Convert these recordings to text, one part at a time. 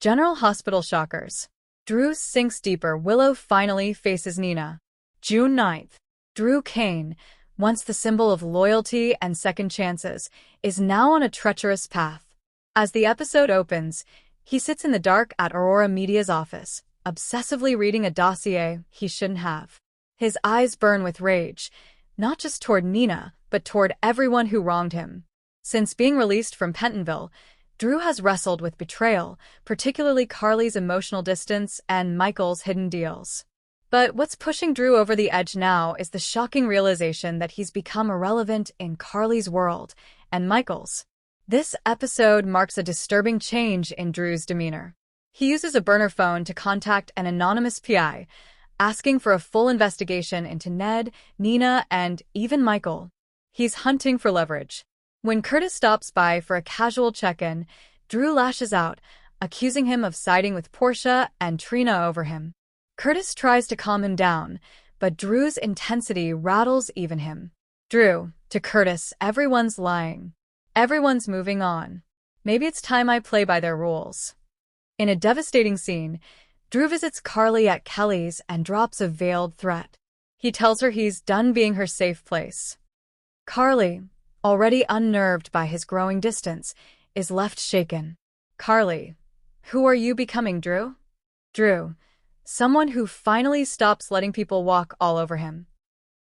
General Hospital shockers. Drew sinks deeper. Willow finally faces Nina. June 9th. Drew Kane, once the symbol of loyalty and second chances, is now on a treacherous path. As the episode opens, he sits in the dark at Aurora Media's office, obsessively reading a dossier he shouldn't have. His eyes burn with rage, not just toward Nina, but toward everyone who wronged him. Since being released from Pentonville, Drew has wrestled with betrayal, particularly Carly's emotional distance and Michael's hidden deals. But what's pushing Drew over the edge now is the shocking realization that he's become irrelevant in Carly's world and Michael's. This episode marks a disturbing change in Drew's demeanor. He uses a burner phone to contact an anonymous PI, asking for a full investigation into Ned, Nina, and even Michael. He's hunting for leverage. When Curtis stops by for a casual check-in, Drew lashes out, accusing him of siding with Portia and Trina over him. Curtis tries to calm him down, but Drew's intensity rattles even him. Drew, to Curtis, everyone's lying. Everyone's moving on. Maybe it's time I play by their rules. In a devastating scene, Drew visits Carly at Kelly's and drops a veiled threat. He tells her he's done being her safe place. Carly, already unnerved by his growing distance, is left shaken. Carly, who are you becoming, Drew? Drew, someone who finally stops letting people walk all over him.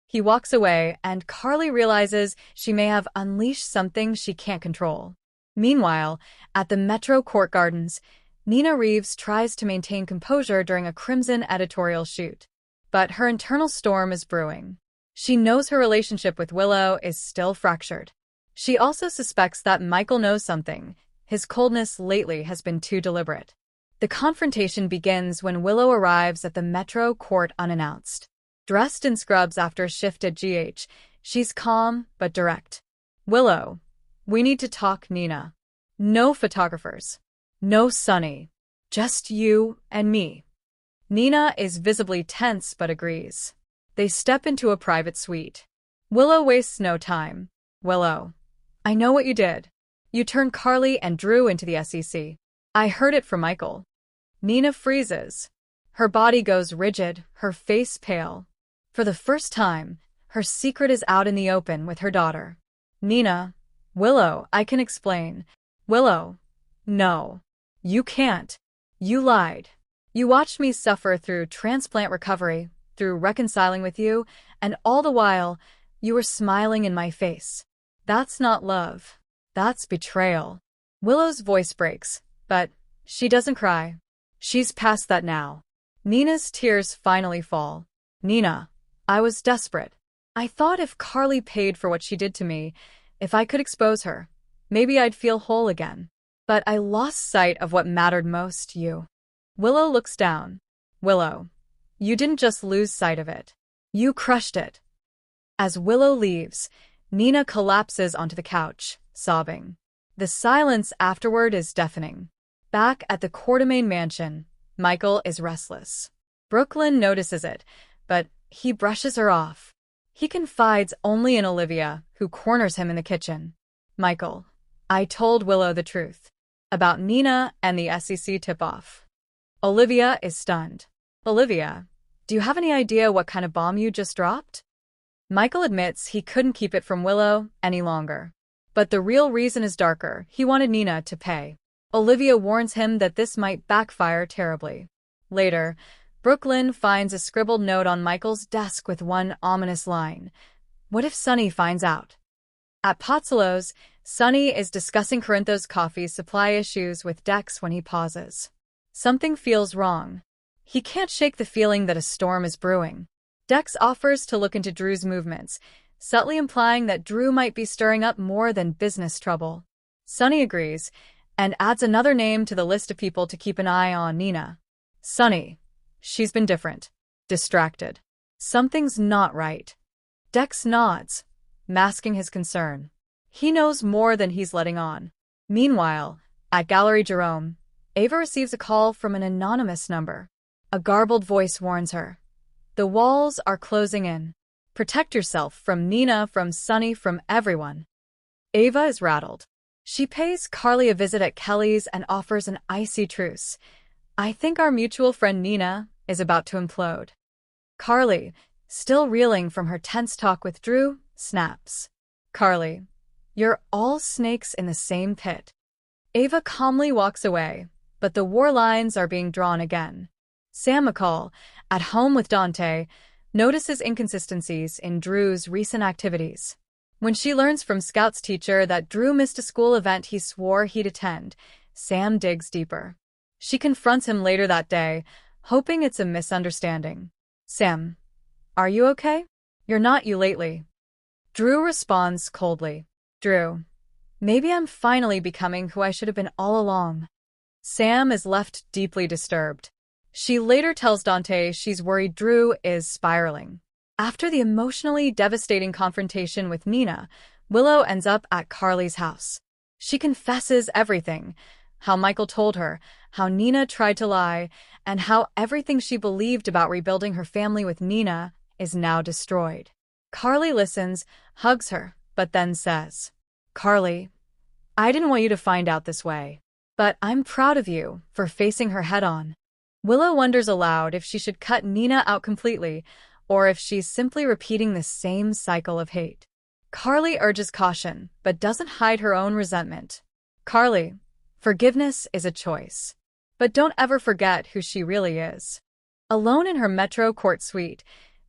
He walks away, and Carly realizes she may have unleashed something she can't control. Meanwhile, at the Metro Court Gardens, Nina Reeves tries to maintain composure during a Crimson editorial shoot. But her internal storm is brewing. She knows her relationship with Willow is still fractured. She also suspects that Michael knows something. His coldness lately has been too deliberate. The confrontation begins when Willow arrives at the Metro Court unannounced. Dressed in scrubs after a shift at GH, she's calm but direct. Willow, we need to talk, Nina. No photographers. No Sonny. Just you and me. Nina is visibly tense but agrees. They step into a private suite. Willow wastes no time. Willow, I know what you did. You turned Carly and Drew into the SEC. I heard it from Michael. Nina freezes. Her body goes rigid, her face pale. For the first time, her secret is out in the open with her daughter. Nina, Willow, I can explain. Willow, no. You can't. You lied. You watched me suffer through transplant recovery, through reconciling with you, and all the while, you were smiling in my face. That's not love. That's betrayal. Willow's voice breaks, but she doesn't cry. She's past that now. Nina's tears finally fall. Nina, I was desperate. I thought if Carly paid for what she did to me, if I could expose her, maybe I'd feel whole again. But I lost sight of what mattered most, you. Willow looks down. Willow, you didn't just lose sight of it. You crushed it. As Willow leaves, Nina collapses onto the couch, sobbing. The silence afterward is deafening. Back at the Quartermain mansion, Michael is restless. Brooklyn notices it, but he brushes her off. He confides only in Olivia, who corners him in the kitchen. Michael, I told Willow the truth. About Nina and the SEC tip-off. Olivia is stunned. Olivia, do you have any idea what kind of bomb you just dropped? Michael admits he couldn't keep it from Willow any longer. But the real reason is darker. He wanted Nina to pay. Olivia warns him that this might backfire terribly. Later, Brooklyn finds a scribbled note on Michael's desk with one ominous line. What if Sonny finds out? At Pozzolo's, Sonny is discussing Corinthos Coffee's supply issues with Dex when he pauses. Something feels wrong. He can't shake the feeling that a storm is brewing. Dex offers to look into Drew's movements, subtly implying that Drew might be stirring up more than business trouble. Sonny agrees, and adds another name to the list of people to keep an eye on: Nina. Sonny. She's been different. Distracted. Something's not right. Dex nods, masking his concern. He knows more than he's letting on. Meanwhile, at Gallery Jerome, Ava receives a call from an anonymous number. A garbled voice warns her. The walls are closing in. Protect yourself from Nina, from Sonny, from everyone. Ava is rattled. She pays Carly a visit at Kelly's and offers an icy truce. I think our mutual friend Nina is about to implode. Carly, still reeling from her tense talk with Drew, snaps. Carly, you're all snakes in the same pit. Ava calmly walks away, but the war lines are being drawn again. Sam McCall, at home with Dante, notices inconsistencies in Drew's recent activities. When she learns from Scout's teacher that Drew missed a school event he swore he'd attend, Sam digs deeper. She confronts him later that day, hoping it's a misunderstanding. Sam, are you okay? You're not you lately. Drew responds coldly. Drew, maybe I'm finally becoming who I should have been all along. Sam is left deeply disturbed. She later tells Dante she's worried Drew is spiraling. After the emotionally devastating confrontation with Nina, Willow ends up at Carly's house. She confesses everything, how Michael told her, how Nina tried to lie, and how everything she believed about rebuilding her family with Nina is now destroyed. Carly listens, hugs her, but then says, Carly, I didn't want you to find out this way, but I'm proud of you for facing her head-on. Willow wonders aloud if she should cut Nina out completely, or if she's simply repeating the same cycle of hate. Carly urges caution, but doesn't hide her own resentment. Carly, forgiveness is a choice. But don't ever forget who she really is. Alone in her Metro Court suite,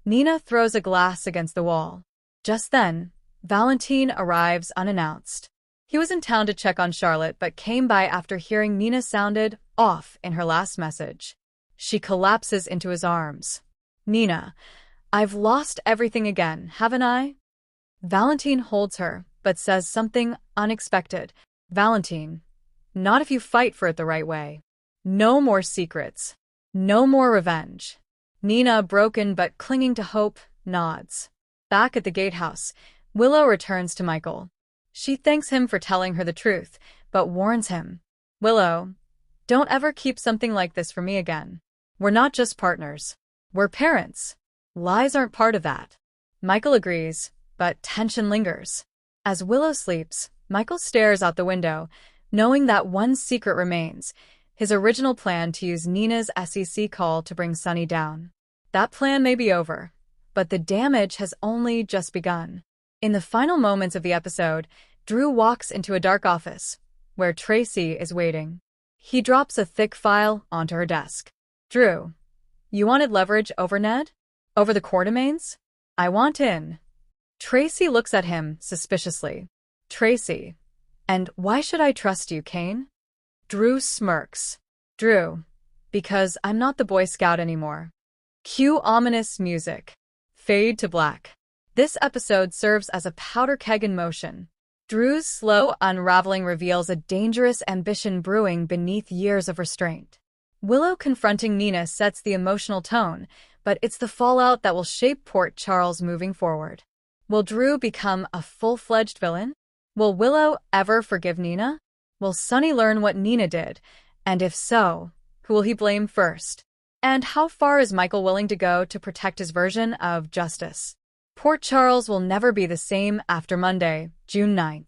Nina throws a glass against the wall. Just then, Valentine arrives unannounced. He was in town to check on Charlotte but came by after hearing Nina sounded off in her last message. She collapses into his arms. Nina, I've lost everything again, haven't I? Valentine holds her, but says something unexpected. Valentine, not if you fight for it the right way. No more secrets. No more revenge. Nina, broken but clinging to hope, nods. Back at the gatehouse, Willow returns to Michael. She thanks him for telling her the truth, but warns him. Willow, don't ever keep something like this from me again. We're not just partners. We're parents. Lies aren't part of that. Michael agrees, but tension lingers. As Willow sleeps, Michael stares out the window, knowing that one secret remains, his original plan to use Nina's SEC call to bring Sonny down. That plan may be over, but the damage has only just begun. In the final moments of the episode, Drew walks into a dark office, where Tracy is waiting. He drops a thick file onto her desk. Drew, you wanted leverage over Ned? Over the Quartermaines? I want in. Tracy looks at him suspiciously. Tracy, and why should I trust you, Kane? Drew smirks. Drew, because I'm not the Boy Scout anymore. Cue ominous music. Fade to black. This episode serves as a powder keg in motion. Drew's slow unraveling reveals a dangerous ambition brewing beneath years of restraint. Willow confronting Nina sets the emotional tone, but it's the fallout that will shape Port Charles moving forward. Will Drew become a full-fledged villain? Will Willow ever forgive Nina? Will Sonny learn what Nina did? And if so, who will he blame first? And how far is Michael willing to go to protect his version of justice? Port Charles will never be the same after Monday, June 9th.